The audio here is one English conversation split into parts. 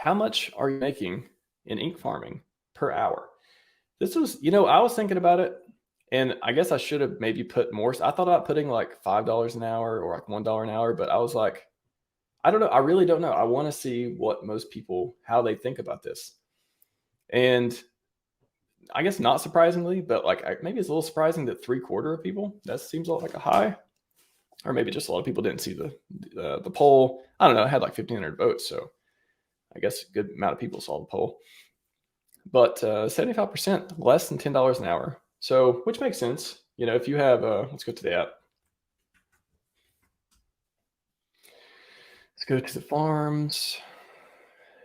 how much are you making in ink farming per hour? This was, I was thinking about it, and I guess I should have maybe put more. I thought about putting like $5 an hour or like $1 an hour, but I was like, I don't know. I really don't know. I want to see what most people, how they think about this. And I guess not surprisingly, but like maybe it's a little surprising that 3/4 of people, that seems like a high, or maybe just a lot of people didn't see the poll. I don't know. It had like 1,500 votes, so I guess a good amount of people saw the poll. But 75% less than $10 an hour. So, which makes sense. If you have, let's go to the app. Let's go to the farms,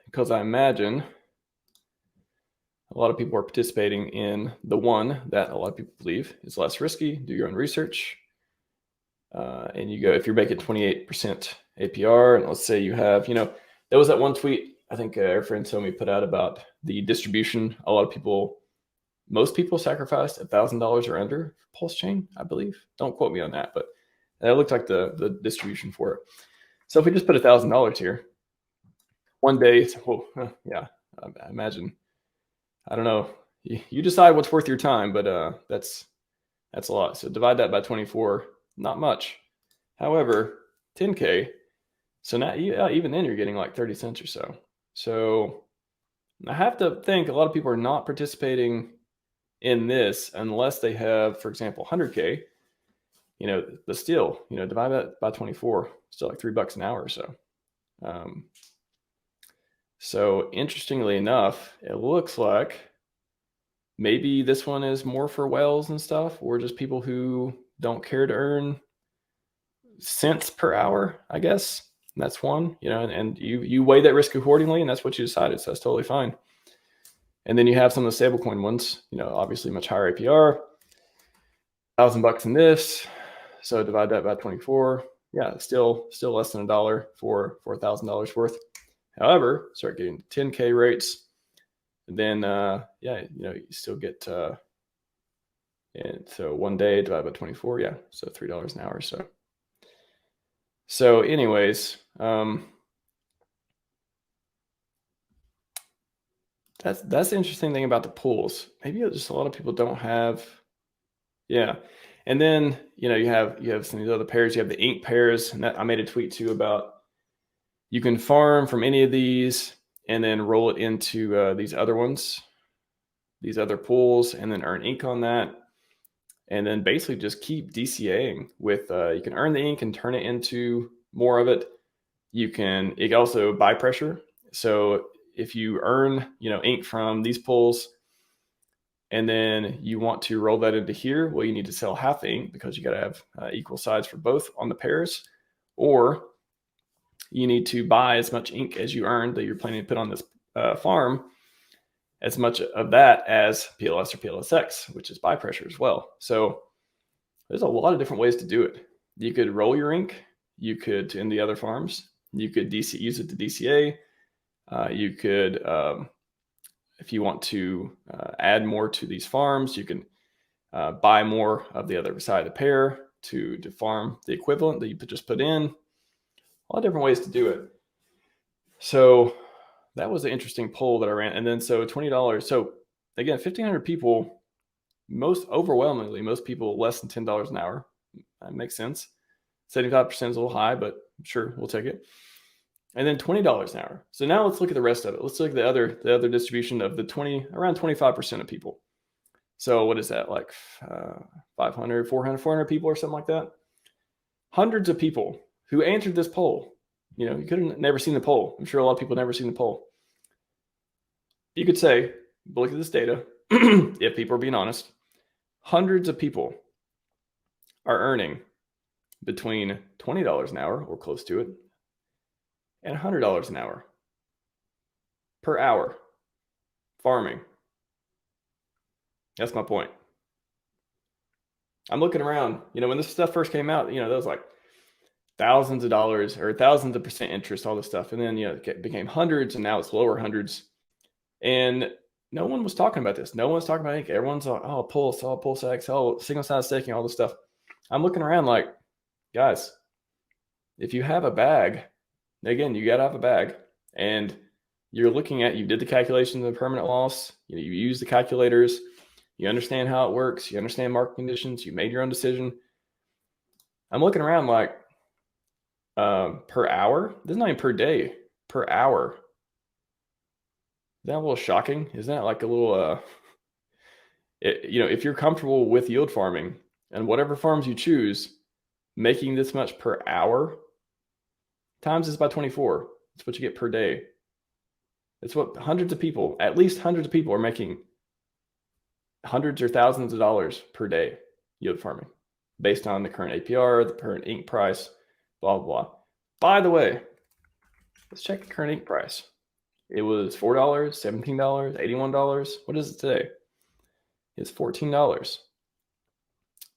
because I imagine a lot of people are participating in the one that a lot of people believe is less risky. Do your own research. And you go, if you're making 28% APR, and let's say you have, there was that one tweet I think our friend Tommy put out about the distribution. A lot of people, most people sacrificed $1,000 or under for PulseChain, I believe. Don't quote me on that, but that looked like the distribution for it. So if we just put $1,000 here, one day, yeah, I imagine. I don't know. You decide what's worth your time, but that's a lot. So divide that by 24, not much. However, 10K. So now, even then, you're getting like 30 cents or so. So I have to think a lot of people are not participating in this unless they have, for example, 100K. But still, divide that by 24, still like $3 an hour or so. So interestingly enough, it looks like maybe this one is more for whales and stuff, or just people who don't care to earn cents per hour, I guess. And that's one, and you weigh that risk accordingly, and that's what you decided. So that's totally fine. And then you have some of the stablecoin ones, obviously much higher APR, $1,000 in this. So divide that by 24. Yeah, still less than $1 for $1,000 worth. However, start getting 10K rates, and then you still get and so one day divided by 24, yeah, so $3 an hour. So anyways, that's the interesting thing about the pools. Maybe just a lot of people don't have, yeah. And then you have some of these other pairs. You have the ink pairs, and that I made a tweet too about. You can farm from any of these and then roll it into these other ones, these other pools, and then earn ink on that. And then basically just keep DCAing with, you can earn the ink and turn it into more of it. You can also buy pressure. So if you earn, ink from these pools, and then you want to roll that into here, well, you need to sell half the ink because you got to have equal sides for both on the pairs, or you need to buy as much ink as you earned that you're planning to put on this farm, as much of that as PLS or PLSX, which is buy pressure as well. So there's a lot of different ways to do it. You could roll your ink. You could, in the other farms, you could use it to DCA. You could, if you want to add more to these farms, you can buy more of the other side of the pair to farm the equivalent that you just put in. A lot of different ways to do it. So that was an interesting poll that I ran. And then so $20. So again, 1,500 people, overwhelmingly, most people less than $10 an hour. That makes sense. 75% is a little high, but sure, we'll take it. And then $20 an hour. So now let's look at the rest of it. Let's look at the other distribution of around 25% of people. So what is that, like 500, 400 people or something like that? Hundreds of people who answered this poll. You could have never seen the poll. I'm sure a lot of people have never seen the poll. You could say, look at this data, if people are being honest, hundreds of people are earning between $20 an hour or close to it and $100 an hour per hour farming. That's my point. I'm looking around, when this stuff first came out, that was like thousands of dollars or thousands of percent interest, all this stuff. And then, it became hundreds, and now it's lower hundreds. And no one was talking about this. No one's talking about it. Everyone's like, oh, Pulse, oh, PulseX, oh, single side staking, all this stuff. I'm looking around like, guys, if you have a bag, again, you got to have a bag, and you're looking at, you did the calculations of the permanent loss, you use the calculators, you understand how it works, you understand market conditions, you made your own decision. I'm looking around like per hour. This is not even per day, per hour. Is that a little shocking? Isn't that like a little, if you're comfortable with yield farming and whatever farms you choose, making this much per hour, times this by 24, that's what you get per day. It's what hundreds of people, at least hundreds of people, are making hundreds or thousands of dollars per day yield farming based on the current APR, the current ink price, blah, blah, blah. By the way, let's check the current ink price. It was $4, $17, $81. What is it today? It's $14.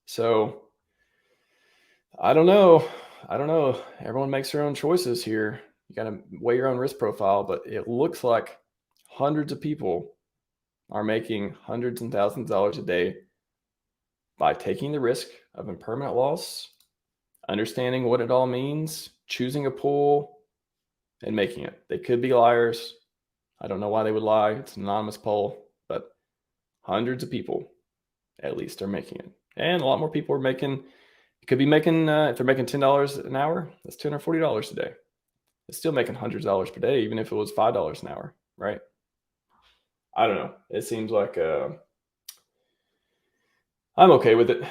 So I don't know. Everyone makes their own choices here. You got to weigh your own risk profile, but it looks like hundreds of people are making hundreds and thousands of dollars a day by taking the risk of impermanent loss, understanding what it all means, choosing a pool, and making it. They could be liars. I don't know why they would lie. It's an anonymous poll, but hundreds of people at least are making it. And a lot more people are making, could be making, if they're making $10 an hour, that's $240 a day. It's still making hundreds of dollars per day, even if it was $5 an hour, right? I don't know. It seems like I'm okay with it.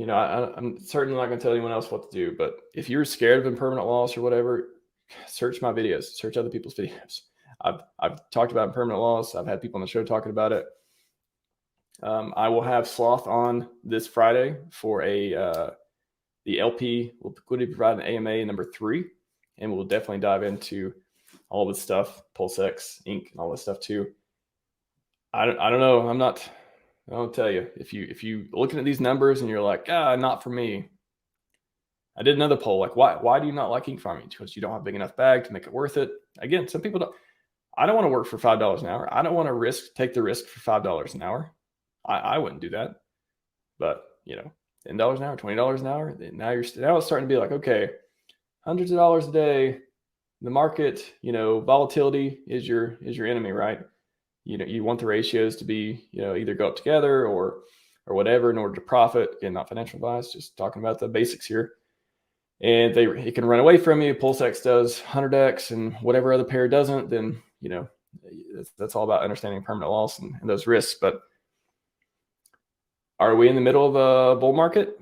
I'm certainly not going to tell anyone else what to do, but if you're scared of impermanent loss or whatever, search my videos, search other people's videos. I've talked about impermanent loss. I've had people on the show talking about it. I will have Sloth on this Friday for the LP liquidity provided AMA number 3, and we'll definitely dive into all this stuff, PulseX, Inc., and all this stuff too. I don't know. I'll tell you, if you looking at these numbers and you're like, not for me. I did another poll, like why do you not like ink farming? Because you don't have a big enough bag to make it worth it. Again, some people don't. I don't want to work for $5 an hour. I don't want to take the risk for $5 an hour. I wouldn't do that. But $10 an hour, $20 an hour. Now it's starting to be like, okay, hundreds of dollars a day. The market, volatility is your enemy, right? You want the ratios to be, either go up together or whatever in order to profit. Again, not financial advice, just talking about the basics here. And it can run away from you. PulseX does 100x, and whatever other pair doesn't, then that's all about understanding permanent loss and those risks. But are we in the middle of a bull market?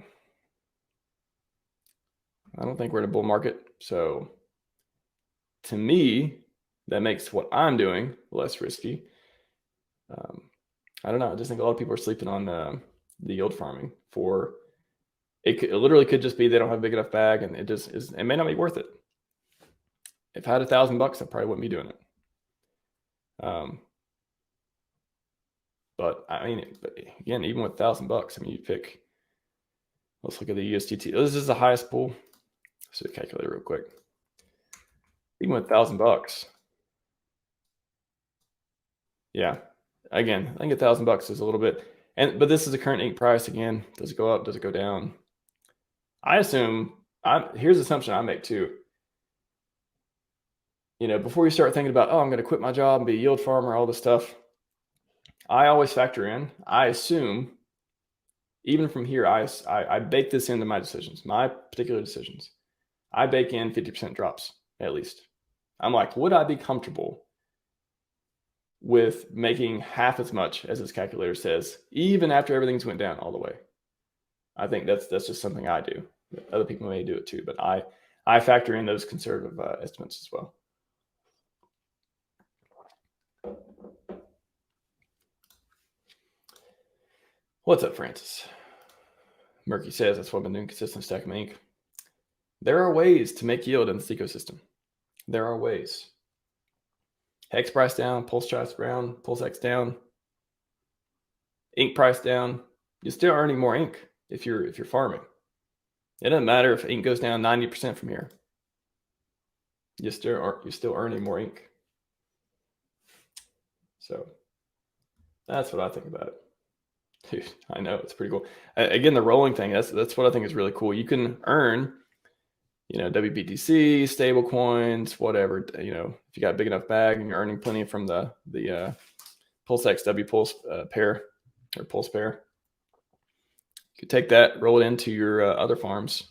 I don't think we're in a bull market. So to me, that makes what I'm doing less risky. I don't know. I just think a lot of people are sleeping on the yield farming for it. Literally could just be they don't have a big enough bag, and it may not be worth it. If I had $1,000, I probably wouldn't be doing it. But again, even with $1,000, you pick. Let's look at the USDT. This is the highest pool. Let's do a calculator real quick. Even with $1,000, yeah. Again, I think $1,000 is a little bit, but this is the current ink price. Again, does it go up? Does it go down? I assume. Here's the assumption I make too. Before you start thinking about, I'm going to quit my job and be a yield farmer, all this stuff, I always factor in. I assume, even from here, I bake this into my decisions, my particular decisions. I bake in 50% drops at least. I'm like, would I be comfortable with making half as much as this calculator says, even after everything's went down all the way? I think that's just something I do. Other people may do it too, but I factor in those conservative estimates as well. What's up, Francis? Murky says, that's what I've been doing, consistent stacking my ink. There are ways to make yield in this ecosystem. There are ways. Hex price down, pulse price down, PulseX down, ink price down. You're still earning more ink if you're farming. It doesn't matter if ink goes down 90% from here. You're still earning more ink. So that's what I think about it. Dude, I know, it's pretty cool. Again, the rolling thing, that's what I think is really cool. You can earn WBTC, stable coins, whatever. If you got a big enough bag and you're earning plenty from the PulseX W Pulse pair or Pulse pair, you could take that, roll it into your other farms,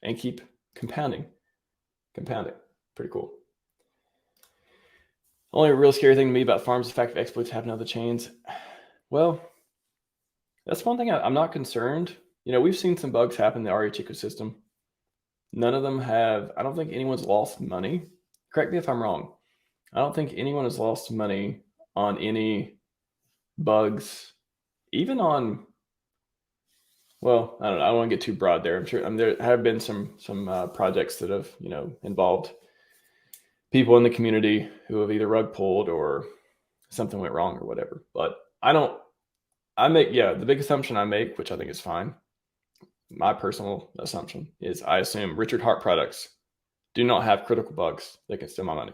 and keep compounding. Pretty cool. Only real scary thing to me about farms is the fact that exploits happen on other chains. Well, that's one thing I'm not concerned. We've seen some bugs happen in the RH ecosystem. None of them have, I don't think anyone's lost money. Correct me if I'm wrong. I don't think anyone has lost money on any bugs, even on, well, I don't know. I don't want to get too broad there. I'm sure there have been some projects that have, involved people in the community who have either rug pulled or something went wrong or whatever. But the big assumption I make, which I think is fine, my personal assumption is I assume Richard Hart products do not have critical bugs that can steal my money.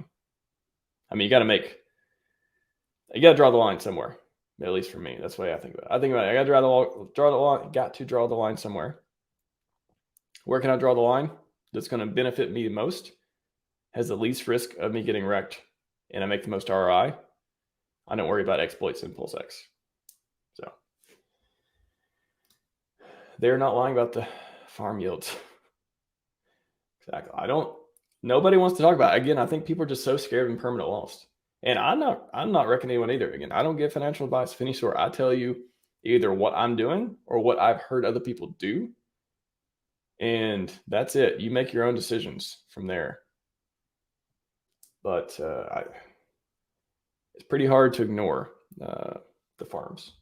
I mean, you got to draw the line somewhere. At least for me, that's the way I think about it. I got to draw the line somewhere. Where can I draw the line that's going to benefit me the most, has the least risk of me getting wrecked, and I make the most ROI? I don't worry about exploits in PulseX. So they're not lying about the farm yields. Exactly. Nobody wants to talk about it. Again, I think people are just so scared of impermanent loss. And I'm not wrecking anyone either. Again, I don't give financial advice of any sort. I tell you either what I'm doing or what I've heard other people do. And that's it. You make your own decisions from there. But it's pretty hard to ignore the farms.